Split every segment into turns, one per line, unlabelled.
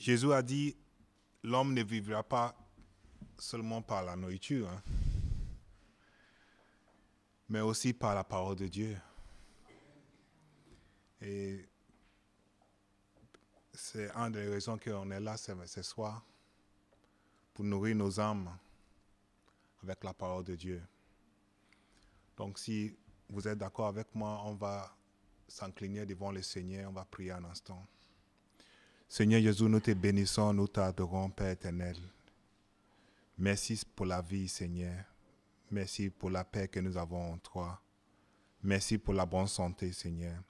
Jésus a dit, l'homme ne vivra pas seulement par la nourriture, hein, mais aussi par la parole de Dieu. Et c'est une des raisons qu'on est là ce soir, pour nourrir nos âmes avec la parole de Dieu. Donc si vous êtes d'accord avec moi, on va s'incliner devant le Seigneur, on va prier un instant. Seigneur Jésus, nous te bénissons, nous t'adorons, Père éternel. Merci pour la vie, Seigneur. Merci pour la paix que nous avons en toi. Merci pour la bonne santé, Seigneur.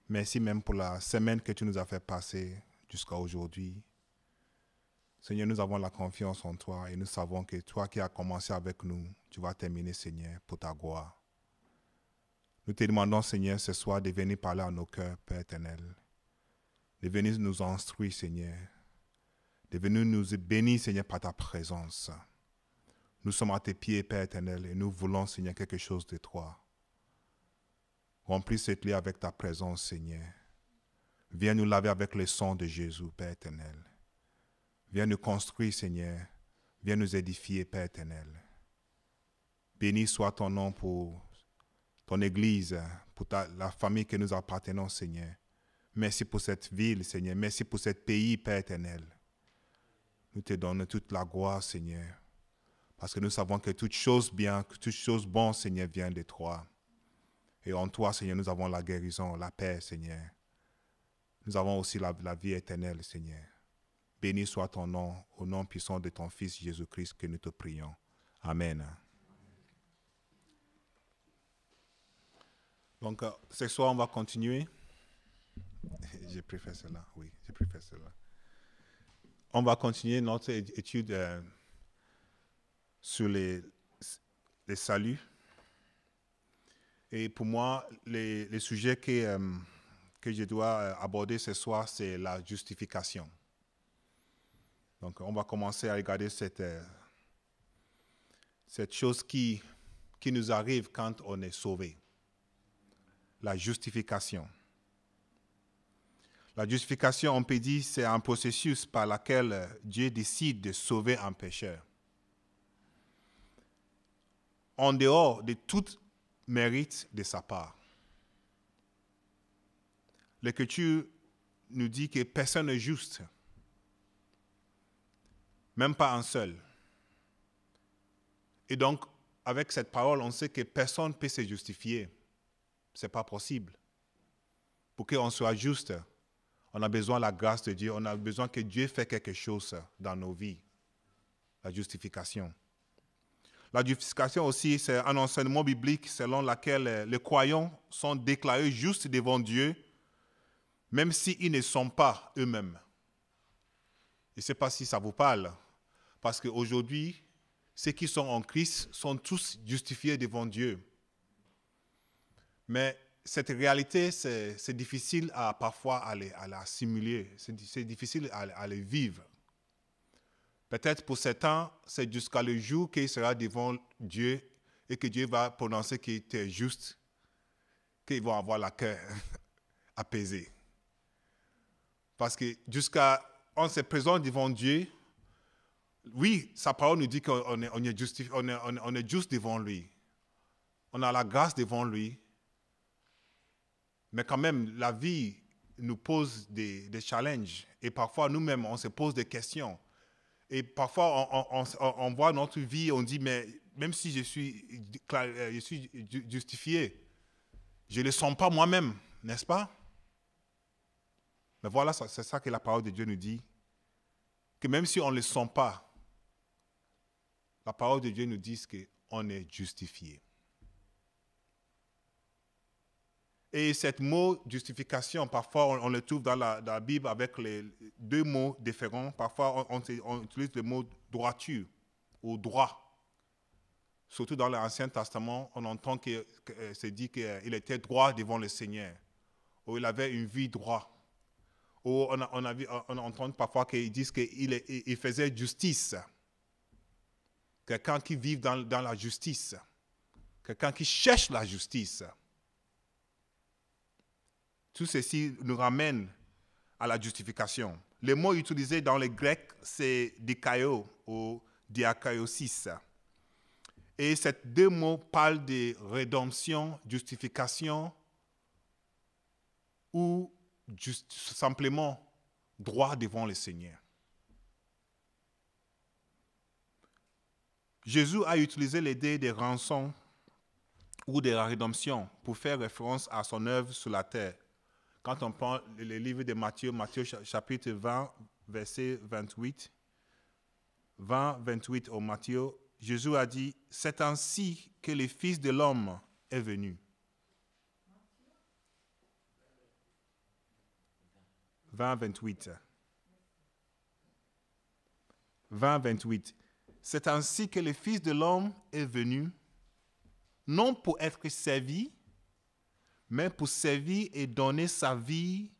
Merci même pour la semaine que tu nous as fait passer jusqu'à aujourd'hui. Seigneur, nous avons la confiance en toi et nous savons que toi qui as commencé avec nous, tu vas terminer, Seigneur, pour ta gloire. Nous te demandons, Seigneur, ce soir de venir parler à nos cœurs, Père éternel. De venir nous instruire, Seigneur. De venir nous bénir, Seigneur, par ta présence. Nous sommes à tes pieds, Père éternel, et nous voulons, Seigneur, quelque chose de toi. Remplis cette lit avec ta présence, Seigneur. Viens nous laver avec le sang de Jésus, Père éternel. Viens nous construire, Seigneur. Viens nous édifier, Père éternel. Béni soit ton nom pour ton Église, pour la famille que nous appartenons, Seigneur. Merci pour cette ville, Seigneur. Merci pour ce pays, Père éternel. Nous te donnons toute la gloire, Seigneur. Parce que nous savons que toute chose bien, que toute chose bonne, Seigneur, vient de toi. Et en toi, Seigneur, nous avons la guérison, la paix, Seigneur. Nous avons aussi la vie éternelle, Seigneur. Béni soit ton nom, au nom puissant de ton Fils Jésus-Christ que nous te prions. Amen. Donc, ce soir, on va continuer. Je préfère cela, oui, je préfère cela. On va continuer notre étude sur les saluts. Et pour moi, le sujet que je dois aborder ce soir, c'est la justification. Donc, on va commencer à regarder cette chose qui nous arrive quand on est sauvé. La justification. La justification, on peut dire, c'est un processus par lequel Dieu décide de sauver un pécheur. En dehors de tout mérite de sa part. L'Écriture nous dit que personne n'est juste. Même pas un seul. Et donc, avec cette parole, on sait que personne ne peut se justifier. Ce n'est pas possible. Pour qu'on soit juste, on a besoin de la grâce de Dieu, on a besoin que Dieu fasse quelque chose dans nos vies. La justification. La justification aussi, c'est un enseignement biblique selon lequel les croyants sont déclarés justes devant Dieu, même s'ils ne sont pas eux-mêmes. Je ne sais pas si ça vous parle, parce qu'aujourd'hui, ceux qui sont en Christ sont tous justifiés devant Dieu. Mais cette réalité, c'est difficile parfois à l'assimiler, c'est difficile à le vivre. Peut-être pour certains, c'est jusqu'à le jour qu'il sera devant Dieu et que Dieu va prononcer qu'il était juste, qu'ils vont avoir la cœur apaisé. Parce que on se présente devant Dieu, oui, sa parole nous dit qu'on est juste devant lui. On a la grâce devant lui. Mais quand même, la vie nous pose des challenges. Et parfois, nous-mêmes, on se pose des questions. Et parfois, on voit notre vie, on dit, mais même si je suis justifié, je ne le sens pas moi-même, n'est-ce pas? Mais voilà, c'est ça que la parole de Dieu nous dit. Que même si on ne le sent pas, la parole de Dieu nous dit qu'on est justifié. Et ce mot justification, parfois on le trouve dans la Bible avec les deux mots différents. Parfois on utilise le mot droiture ou droit. Surtout dans l'Ancien Testament, on entend que c'est dit qu'il était droit devant le Seigneur. Ou il avait une vie droite. Ou on entend parfois qu'ils disent qu'il faisait justice. Quelqu'un qui vit dans la justice. Quelqu'un qui cherche la justice. Tout ceci nous ramène à la justification. Le mot utilisé dans le grec, c'est dikaio ou diakaiosis. Et ces deux mots parlent de rédemption, justification ou simplement droit devant le Seigneur. Jésus a utilisé l'idée de rançon ou de la rédemption pour faire référence à son œuvre sur la terre. Quand on prend le livre de Matthieu, Matthieu chapitre 20, verset 28, 20-28 au Matthieu, Jésus a dit, « C'est ainsi que le Fils de l'homme est venu. » 20-28. 20-28. C'est ainsi que le Fils de l'homme est venu, non pour être servi, mais pour servir et donner sa vie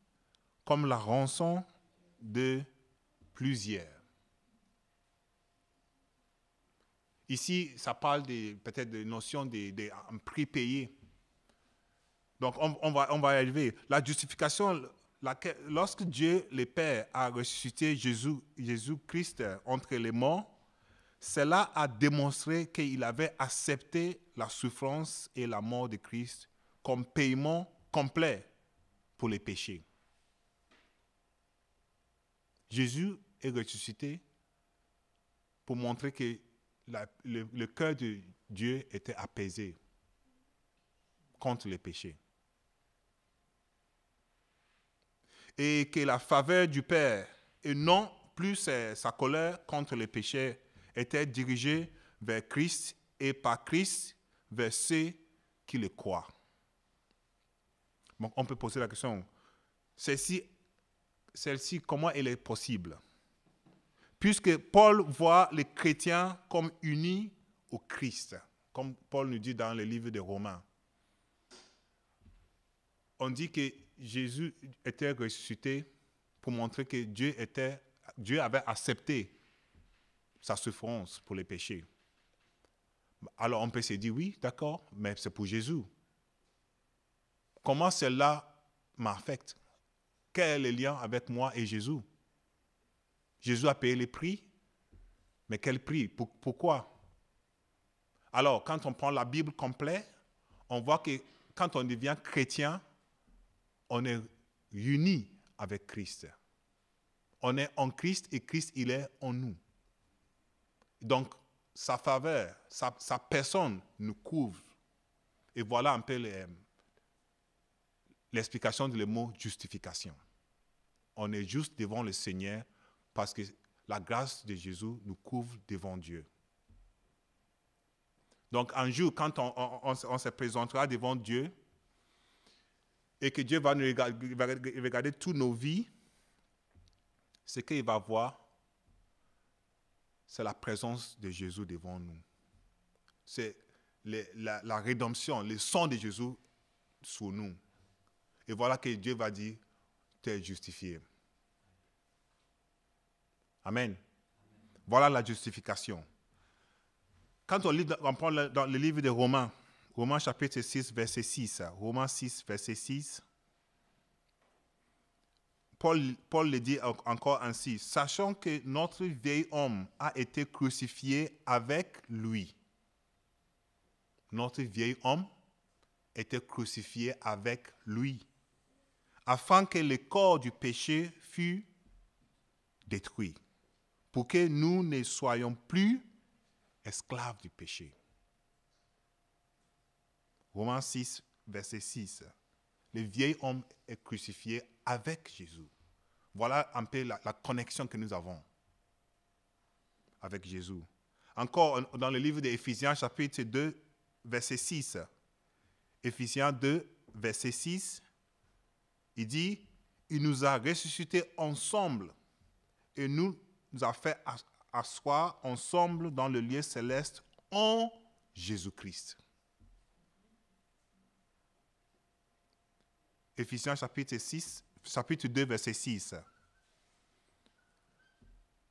comme la rançon de plusieurs. Ici, ça parle peut-être de notion d'un prix payé. Donc, on va y arriver. La justification, lorsque Dieu le Père a ressuscité Jésus-Christ entre les morts, cela a démontré qu'il avait accepté la souffrance et la mort de Christ comme paiement complet pour les péchés. Jésus est ressuscité pour montrer que le cœur de Dieu était apaisé contre les péchés. Et que la faveur du Père, et non plus sa colère contre les péchés, était dirigée vers Christ et par Christ vers ceux qui le croient. Donc on peut poser la question, celle-ci, comment elle est possible? Puisque Paul voit les chrétiens comme unis au Christ, comme Paul nous dit dans le livre des Romains. On dit que Jésus était ressuscité pour montrer que Dieu avait accepté sa souffrance pour les péchés. Alors on peut se dire, oui, d'accord, mais c'est pour Jésus. Comment cela m'affecte? Quel est le lien avec moi et Jésus? Jésus a payé le prix, mais quel prix? Pourquoi? Alors, quand on prend la Bible complète, on voit que quand on devient chrétien, on est unis avec Christ. On est en Christ et Christ, il est en nous. Donc, sa faveur, sa personne nous couvre. Et voilà un peu l'explication du mot justification. On est juste devant le Seigneur parce que la grâce de Jésus nous couvre devant Dieu. Donc un jour, quand on se présentera devant Dieu et que Dieu va nous regarder toutes nos vies, ce qu'il va voir, c'est la présence de Jésus devant nous. C'est la rédemption, le sang de Jésus sur nous. Et voilà que Dieu va dire, tu es justifié. Amen. Voilà la justification. Quand on prend dans le livre de Romains, Romains chapitre 6, verset 6, Romains 6, verset 6, Paul le dit encore ainsi, sachant que notre vieil homme a été crucifié avec lui. Notre vieil homme était crucifié avec lui, afin que le corps du péché fût détruit, pour que nous ne soyons plus esclaves du péché. Romains 6, verset 6. Le vieil homme est crucifié avec Jésus. Voilà un peu la connexion que nous avons avec Jésus. Encore dans le livre d'Éphésiens, chapitre 2, verset 6. Éphésiens 2, verset 6, il dit, il nous a ressuscités ensemble et nous a fait asseoir ensemble dans le lieu céleste en Jésus-Christ. Éphésiens chapitre 2, verset 6.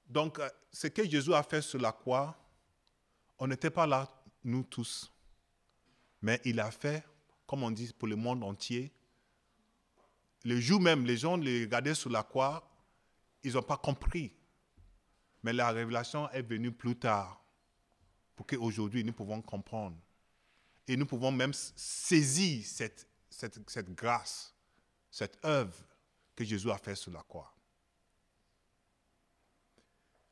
Donc, ce que Jésus a fait sur la croix, on n'était pas là, nous tous. Mais il a fait, comme on dit, pour le monde entier. Le jour même, les gens les regardaient sur la croix, ils n'ont pas compris. Mais la révélation est venue plus tard pour qu'aujourd'hui nous pouvons comprendre. Et nous pouvons même saisir cette grâce, cette œuvre que Jésus a faite sur la croix.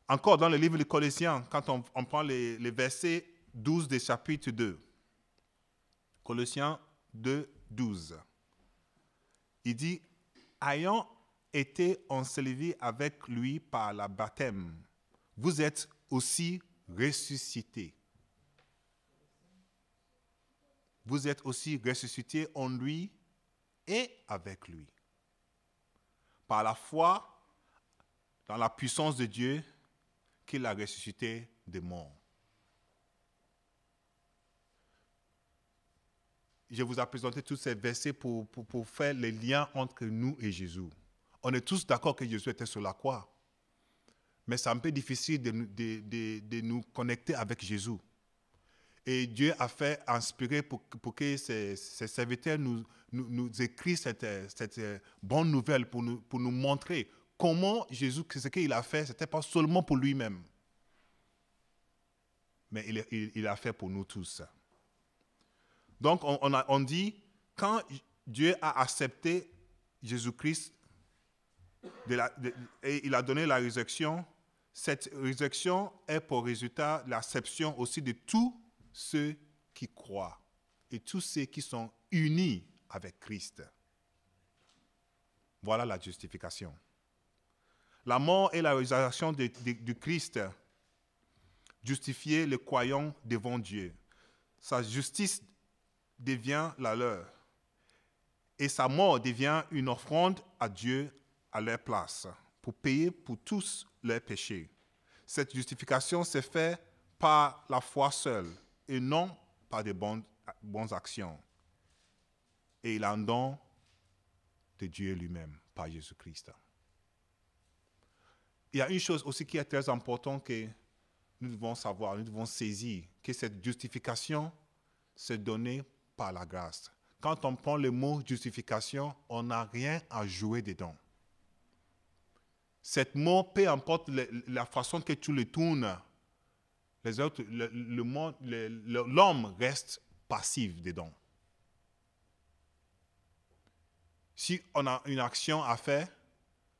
Encore dans le livre de Colossiens, quand on prend les versets 12 du chapitre 2, Colossiens 2, 12, il dit « Ayant été ensevelis avec lui par le baptême, vous êtes aussi ressuscités. » Vous êtes aussi ressuscités en lui et avec lui. Par la foi dans la puissance de Dieu qu'il a ressuscité des morts. Je vous ai présenté tous ces versets pour faire les liens entre nous et Jésus. On est tous d'accord que Jésus était sur la croix. Mais c'est un peu difficile de nous connecter avec Jésus. Et Dieu a fait inspirer pour que ses serviteurs nous écrivent cette bonne nouvelle pour nous montrer comment Jésus, ce qu'il a fait, ce n'était pas seulement pour lui-même. Mais il a fait pour nous tous. Donc on dit, quand Dieu a accepté Jésus-Christ et il a donné la résurrection, cette résurrection est pour résultat l'acception aussi de tous ceux qui croient et tous ceux qui sont unis avec Christ. Voilà la justification. La mort et la résurrection de Christ justifiaient les croyants devant Dieu. Sa justice devient la leur et sa mort devient une offrande à Dieu à leur place pour payer pour tous leurs péchés. Cette justification s'est faite par la foi seule et non par de bonnes actions. Et il en don de Dieu lui-même, par Jésus-Christ. Il y a une chose aussi qui est très importante que nous devons savoir, nous devons saisir, que cette justification s'est donnée par la grâce. Quand on prend le mot justification, on n'a rien à jouer dedans. Cet mot, peu importe la façon que tu le tournes, l'homme reste passif dedans. Si on a une action à faire,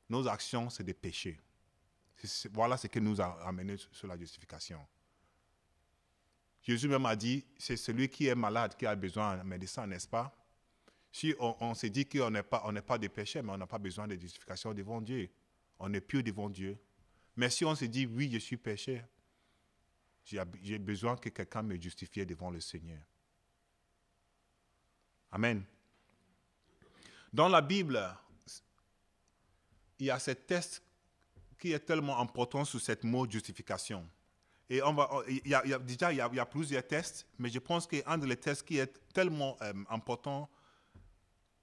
nos actions, c'est des péchés. Voilà ce qui nous a amené sur la justification. Jésus même a dit, c'est celui qui est malade qui a besoin de médecin, n'est-ce pas? Si on se dit qu'on n'est pas des péchés, mais on n'a pas besoin de justification devant Dieu. On est pieux devant Dieu. Mais si on se dit, oui, je suis péché, j'ai besoin que quelqu'un me justifie devant le Seigneur. Amen. Dans la Bible, il y a ce texte qui est tellement important sur cette mot justification. Et il y a plusieurs textes, mais je pense qu'un des textes qui est tellement important,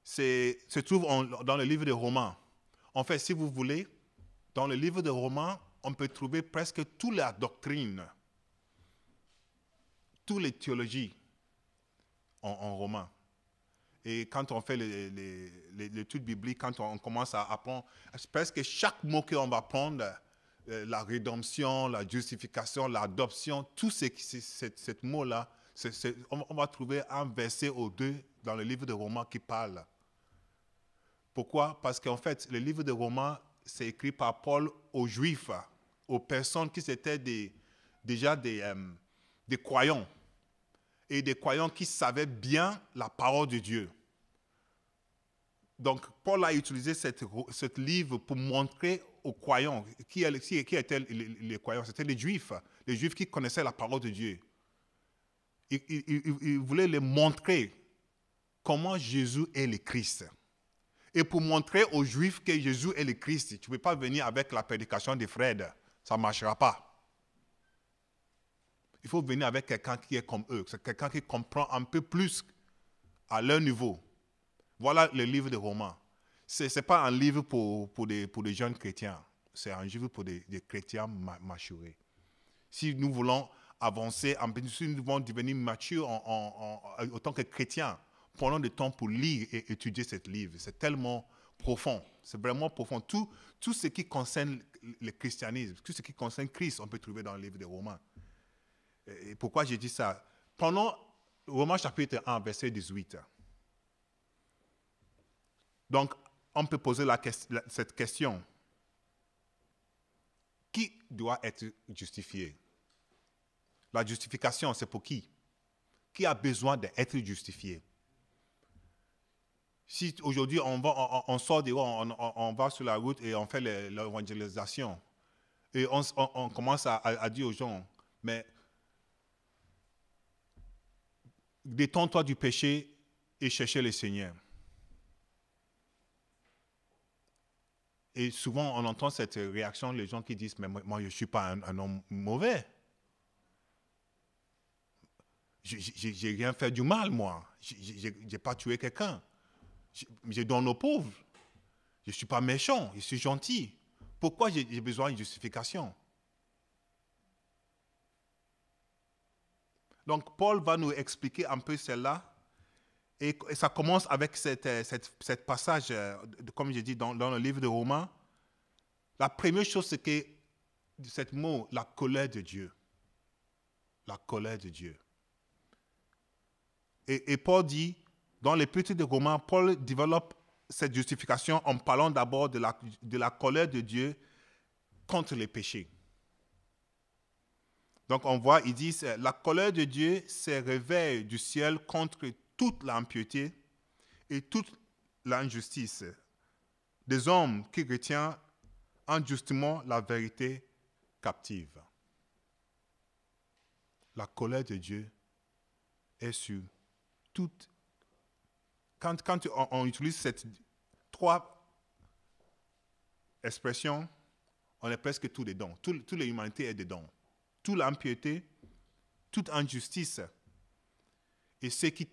se trouve dans le livre de Romains. En fait, si vous voulez, dans le livre de Romains, on peut trouver presque toute la doctrine, toutes les théologies en Romains. Et quand on fait l'étude biblique, quand on commence à apprendre, presque chaque mot qu'on va prendre, la rédemption, la justification, l'adoption, tout ce mot-là, on va trouver un verset ou deux dans le livre de Romains qui parle. Pourquoi? Parce qu'en fait, le livre de Romains, c'est écrit par Paul aux Juifs, aux personnes qui étaient déjà des croyants, et des croyants qui savaient bien la parole de Dieu. Donc, Paul a utilisé ce livre pour montrer aux croyants qui étaient les croyants. C'était les Juifs qui connaissaient la parole de Dieu. Il voulait les montrer comment Jésus est le Christ. Et pour montrer aux Juifs que Jésus est le Christ, tu ne peux pas venir avec la prédication de Fred. Ça ne marchera pas. Il faut venir avec quelqu'un qui est comme eux. C'est quelqu'un qui comprend un peu plus à leur niveau. Voilà le livre de Romains. Ce n'est pas un livre pour des jeunes chrétiens. C'est un livre pour des chrétiens maturés. Si nous voulons avancer, si nous voulons devenir matures en tant que chrétiens, prenons du temps pour lire et étudier ce livre. C'est tellement profond. C'est vraiment profond. Tout ce qui concerne le christianisme, tout ce qui concerne Christ, on peut trouver dans le livre des Romains. Et pourquoi j'ai dit ça? Prenons Romains chapitre 1, verset 18. Donc, on peut poser cette question. Qui doit être justifié? La justification, c'est pour qui? Qui a besoin d'être justifié? Si aujourd'hui on sort dehors, on va sur la route et on fait l'évangélisation, et on commence à dire aux gens, mais détourne-toi du péché et cherchez le Seigneur. Et souvent, on entend cette réaction, les gens qui disent, mais moi je ne suis pas un homme mauvais. J'ai rien fait du mal, moi. J'ai pas tué quelqu'un. Je donne aux pauvres. Je ne suis pas méchant, je suis gentil. Pourquoi j'ai besoin de justification? Donc, Paul va nous expliquer un peu cela. Et ça commence avec cette passage, comme j'ai dit, dans le livre de Romains. La première chose, c'est que cette mot, la colère de Dieu. La colère de Dieu. Et Paul dit, dans l'Épître de Romains, Paul développe cette justification en parlant d'abord de la colère de Dieu contre les péchés. Donc on voit, il dit, la colère de Dieu se réveille du ciel contre toute l'impiété et toute l'injustice des hommes qui retiennent injustement la vérité captive. La colère de Dieu est sur toute. Quand on utilise ces trois expressions, on est presque tous dedans. Toute l'humanité est dedans. Toute l'impiété, toute injustice et ceux qui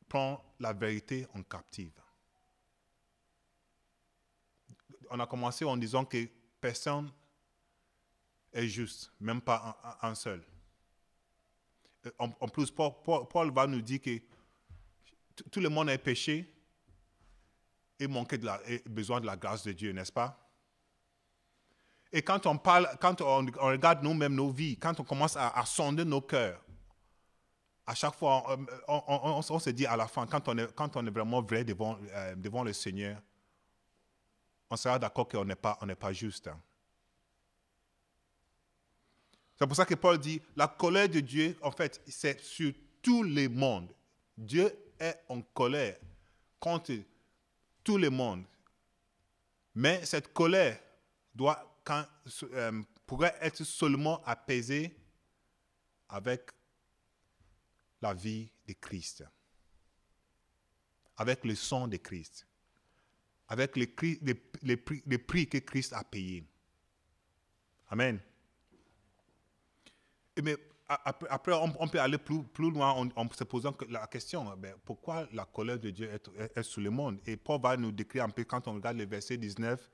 prend la vérité en captive. On a commencé en disant que personne est juste, même pas un seul. En plus, Paul va nous dire que tout le monde est péché et besoin de la grâce de Dieu, n'est-ce pas? Et quand on regarde nous-mêmes nos vies, quand on commence à sonder nos cœurs, à chaque fois, on se dit à la fin, quand on est vraiment vrai devant le Seigneur, on sera d'accord qu'on n'est pas juste. C'est pour ça que Paul dit, la colère de Dieu, en fait, c'est sur tout le monde. Dieu est en colère contre tout le monde. Mais cette colère pourrait être seulement apaisée avec la vie de Christ, avec le sang de Christ, avec les prix que Christ a payés. Amen. Mais après, on peut aller plus loin en se posant la question, pourquoi la colère de Dieu est sur le monde? Et Paul va nous décrire un peu quand on regarde le verset 19.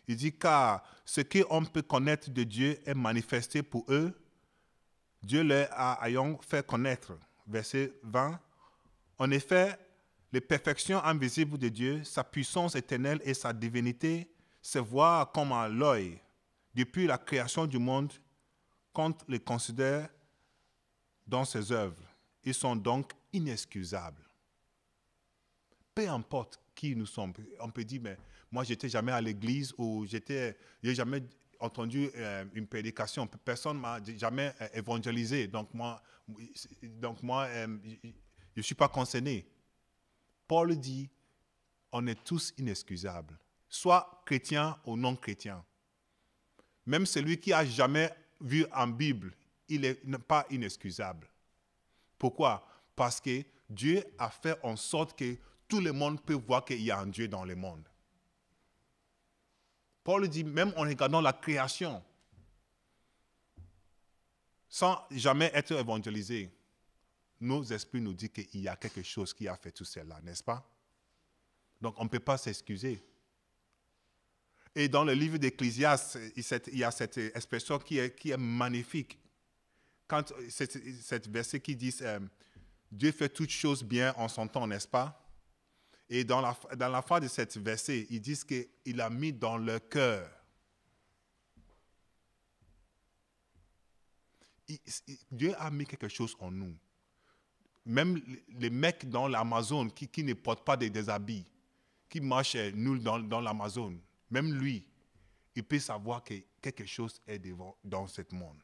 Il dit, car ce qu'on peut connaître de Dieu est manifesté pour eux, Dieu leur ayant fait connaître. Verset 20. En effet, les perfections invisibles de Dieu, sa puissance éternelle et sa divinité se voient comme à l'œil depuis la création du monde quand les considère dans ses œuvres. Ils sont donc inexcusables. Peu importe qui nous sommes. On peut dire, mais moi, j'étais jamais à l'église ou j'ai jamais entendu une prédication. Personne ne m'a jamais évangélisé. Donc moi, je ne suis pas concerné. Paul dit, on est tous inexcusables, soit chrétien ou non chrétien. Même celui qui n'a jamais vu en Bible, il n'est pas inexcusable. Pourquoi? Parce que Dieu a fait en sorte que tout le monde peut voir qu'il y a un Dieu dans le monde. Paul dit, même en regardant la création, sans jamais être évangélisé, nos esprits nous disent qu'il y a quelque chose qui a fait tout cela, n'est-ce pas? Donc, on ne peut pas s'excuser. Et dans le livre d'Ecclésiaste, il y a cette expression qui est magnifique. Quand cette verset qui dit Dieu fait toutes choses bien en son temps, n'est-ce pas? Et dans la fin de cette verset, ils disent qu'il a mis dans leur cœur. Dieu a mis quelque chose en nous. Même les mecs dans l'Amazon qui ne portent pas des habits, qui marchent nus dans l'Amazon, même lui, il peut savoir que quelque chose est dans ce monde.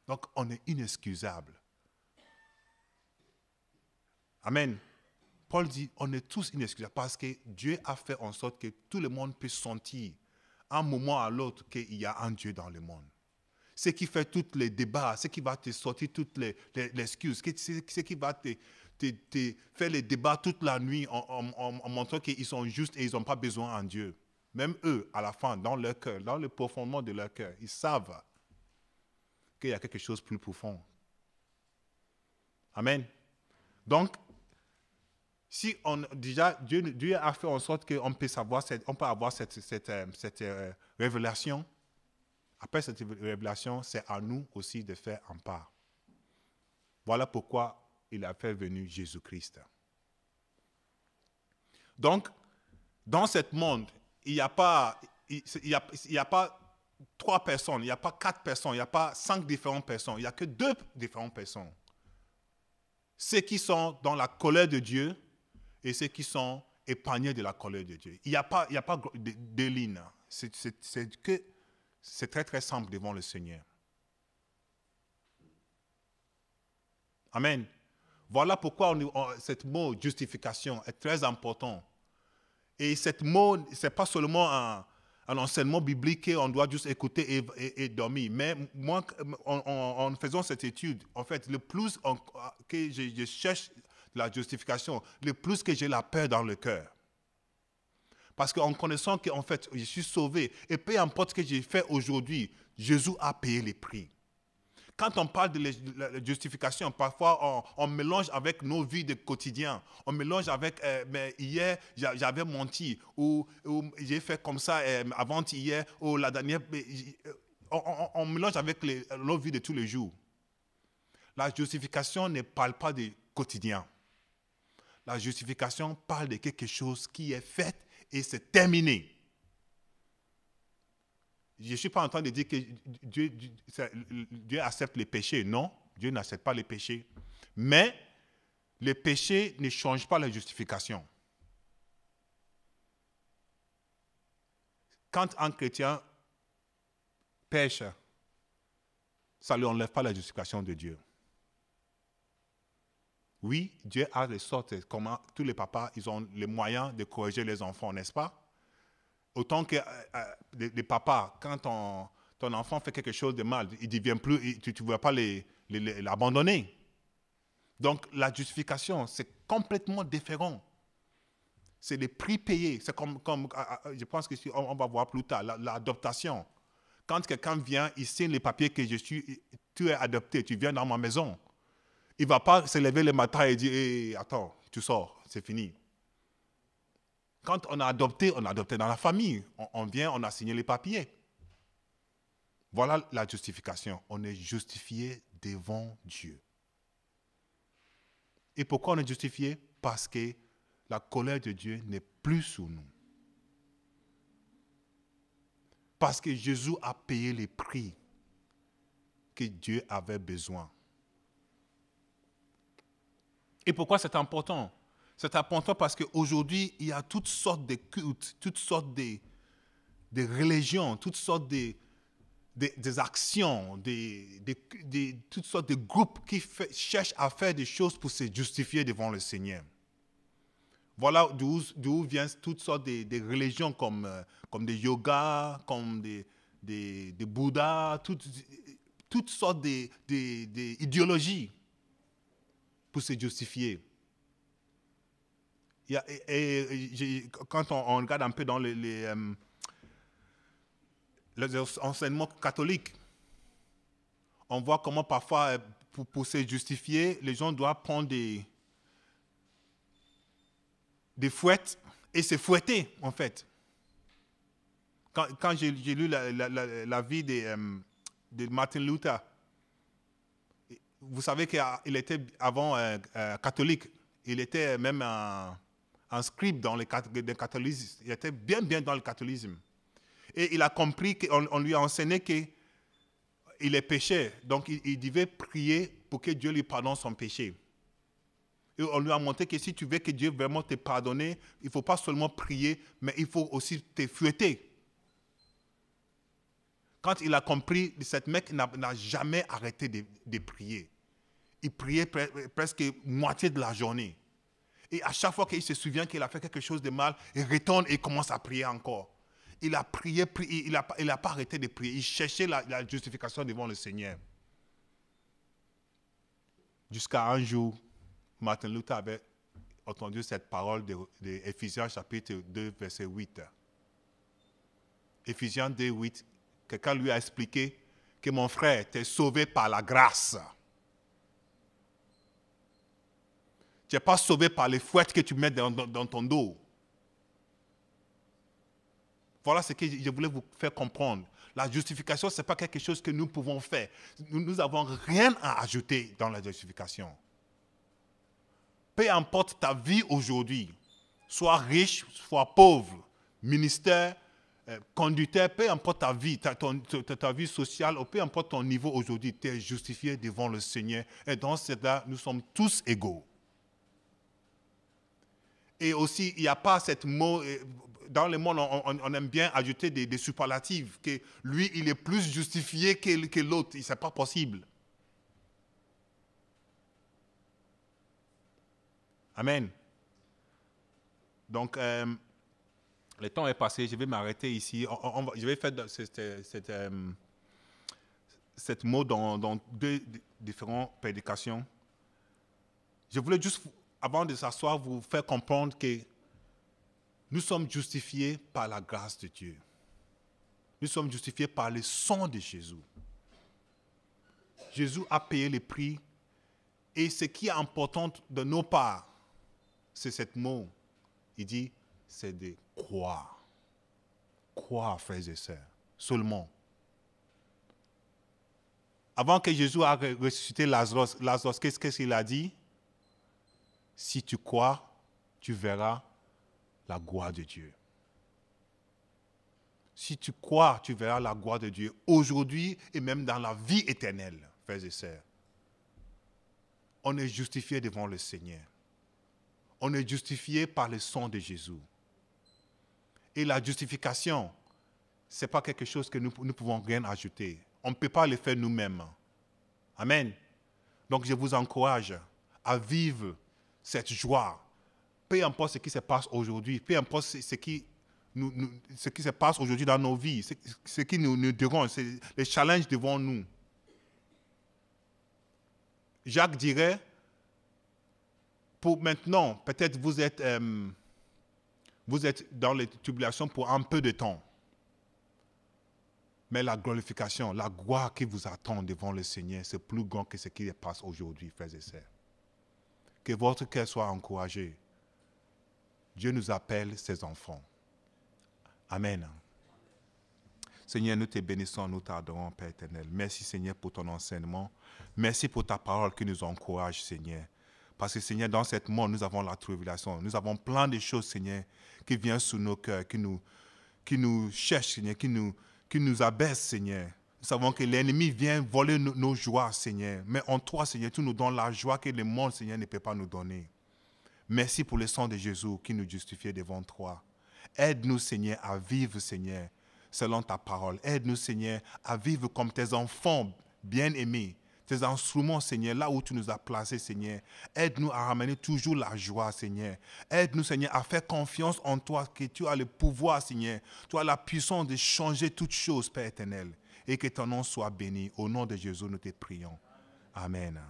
Donc, on est inexcusable. Amen. Paul dit, on est tous inexcusables parce que Dieu a fait en sorte que tout le monde puisse sentir, un moment à l'autre, qu'il y a un Dieu dans le monde. Ce qui fait tous les débats, ce qui va te sortir toutes les excuses, ce qui va te faire les débats toute la nuit en montrant qu'ils sont justes et ils n'ont pas besoin de Dieu. Même eux, à la fin, dans leur cœur, dans le profondément de leur cœur, ils savent qu'il y a quelque chose de plus profond. Amen. Donc, si déjà Dieu a fait en sorte qu'on peut avoir cette révélation, après cette révélation, c'est à nous aussi de faire en part. Voilà pourquoi il a fait venir Jésus-Christ. Donc, dans ce monde, il n'y a pas 3 personnes, il n'y a pas 4 personnes, il n'y a pas 5 différentes personnes, il n'y a que 2 différentes personnes. Ceux qui sont dans la colère de Dieu et ceux qui sont épargnés de la colère de Dieu. Il n'y a pas de lignes. C'est très très simple devant le Seigneur. Amen. Voilà pourquoi ce mot justification est très important. Et ce mot, ce n'est pas seulement un enseignement biblique qu'on doit juste écouter et dormir. Mais moi, en faisant cette étude, en fait, le plus que je cherche la justification, le plus que j'ai la peur dans le cœur. Parce qu'en connaissant qu'en fait, je suis sauvé, et peu importe ce que j'ai fait aujourd'hui, Jésus a payé les prix. Quand on parle de la justification, parfois on mélange avec nos vies de quotidien. On mélange avec, mais hier j'avais menti, ou j'ai fait comme ça avant-hier, ou la dernière. On mélange avec nos vies de tous les jours. La justification ne parle pas du quotidien. La justification parle de quelque chose qui est fait et c'est terminé. Je ne suis pas en train de dire que Dieu accepte les péchés. Non, Dieu n'accepte pas les péchés. Mais les péchés ne changent pas la justification. Quand un chrétien pêche, ça ne lui enlève pas la justification de Dieu. Oui, Dieu a les sortes, comme tous les papas, ils ont les moyens de corriger les enfants, n'est-ce pas? Autant que les papas, quand ton enfant fait quelque chose de mal, il ne devient plus, tu ne vas pas l'abandonner. Donc, la justification, c'est complètement différent. C'est les prix payés. C'est comme je pense que on va voir plus tard, l'adoption. Quand quelqu'un vient, il signe les papiers que tu es adopté, tu viens dans ma maison. Il ne va pas se lever le matin et dire hey, attends, tu sors, c'est fini. Quand on a adopté dans la famille. On vient, on a signé les papiers. Voilà la justification. On est justifié devant Dieu. Et pourquoi on est justifié? Parce que la colère de Dieu n'est plus sur nous. Parce que Jésus a payé les prix que Dieu avait besoin. Et pourquoi c'est important? C'est important parce qu'aujourd'hui, il y a toutes sortes de cultes, toutes sortes de religions, toutes sortes des actions, toutes sortes de groupes qui cherchent à faire des choses pour se justifier devant le Seigneur. Voilà d'où viennent toutes sortes de religions comme des yogas, comme des bouddhas, toutes sortes d'idéologies pour se justifier. Quand on regarde un peu dans les enseignements catholiques, on voit comment parfois, pour se justifier, les gens doivent prendre des fouettes et se fouetter, en fait. Quand j'ai lu la vie de Martin Luther, vous savez qu'il était avant catholique. Il était même un scribe dans le catholicisme. Il était bien dans le catholicisme. Et il a compris qu'on lui a enseigné qu'il est péché. Donc, il devait prier pour que Dieu lui pardonne son péché. Et on lui a montré que si tu veux que Dieu vraiment te pardonne, il ne faut pas seulement prier, mais il faut aussi te fouetter. Quand il a compris, cet mec n'a jamais arrêté de prier. Il priait presque moitié de la journée. Et à chaque fois qu'il se souvient qu'il a fait quelque chose de mal, il retourne et commence à prier encore. Il a prié, il n'a pas arrêté de prier. Il cherchait la justification devant le Seigneur. Jusqu'à un jour, Martin Luther avait entendu cette parole de Éphésiens chapitre 2, verset 8. Éphésiens 2, 8, quelqu'un lui a expliqué que mon frère, tu es sauvé par la grâce. Tu n'es pas sauvé par les fouettes que tu mets dans ton dos. Voilà ce que je voulais vous faire comprendre. La justification, ce n'est pas quelque chose que nous pouvons faire. Nous n'avons rien à ajouter dans la justification. Peu importe ta vie aujourd'hui, sois riche, sois pauvre, ministère, conducteur, peu importe ta vie, ta vie sociale, ou peu importe ton niveau aujourd'hui, tu es justifié devant le Seigneur. Et dans cela, nous sommes tous égaux. Et aussi, il n'y a pas cette mot, dans le monde, on aime bien ajouter des superlatifs, que lui, il est plus justifié que l'autre. Ce n'est pas possible. Amen. Donc, le temps est passé, je vais m'arrêter ici. Je vais faire cette mot dans 2 différentes prédications. Je voulais juste, avant de s'asseoir, vous faire comprendre que nous sommes justifiés par la grâce de Dieu. Nous sommes justifiés par le sang de Jésus. Jésus a payé le prix. Et ce qui est important de nos parts, c'est ce mot. Il dit, c'est de croire. Croire, frères et sœurs, seulement. Avant que Jésus a ressuscité Lazare, qu'est-ce qu'il a dit? Si tu crois, tu verras la gloire de Dieu. Si tu crois, tu verras la gloire de Dieu aujourd'hui et même dans la vie éternelle, frères et sœurs. On est justifié devant le Seigneur. On est justifié par le sang de Jésus. Et la justification, ce n'est pas quelque chose que nous pouvons rien ajouter. On ne peut pas le faire nous-mêmes. Amen. Donc je vous encourage à vivre cette joie. Peu importe ce qui se passe aujourd'hui, peu importe ce qui se passe aujourd'hui dans nos vies, ce qui nous dérange, c'est les challenges devant nous. Jacques dirait, pour maintenant, peut-être vous êtes dans les tribulations pour un peu de temps. Mais la glorification, la gloire qui vous attend devant le Seigneur, c'est plus grand que ce qui se passe aujourd'hui, frères et sœurs. Que votre cœur soit encouragé. Dieu nous appelle ses enfants. Amen. Seigneur, nous te bénissons, nous t'adorons, Père éternel. Merci, Seigneur, pour ton enseignement. Merci pour ta parole qui nous encourage, Seigneur. Parce que, Seigneur, dans cette monde, nous avons la tribulation. Nous avons plein de choses, Seigneur, qui viennent sur nos cœurs, qui nous cherchent, Seigneur, qui nous abaissent, Seigneur. Nous savons que l'ennemi vient voler nos joies, Seigneur. Mais en toi, Seigneur, tu nous donnes la joie que le monde, Seigneur, ne peut pas nous donner. Merci pour le sang de Jésus qui nous justifie devant toi. Aide-nous, Seigneur, à vivre, Seigneur, selon ta parole. Aide-nous, Seigneur, à vivre comme tes enfants bien-aimés, tes instruments, Seigneur, là où tu nous as placés, Seigneur. Aide-nous à ramener toujours la joie, Seigneur. Aide-nous, Seigneur, à faire confiance en toi, que tu as le pouvoir, Seigneur. Tu as la puissance de changer toutes choses, Père éternel. Et que ton nom soit béni. Au nom de Jésus, nous te prions. Amen.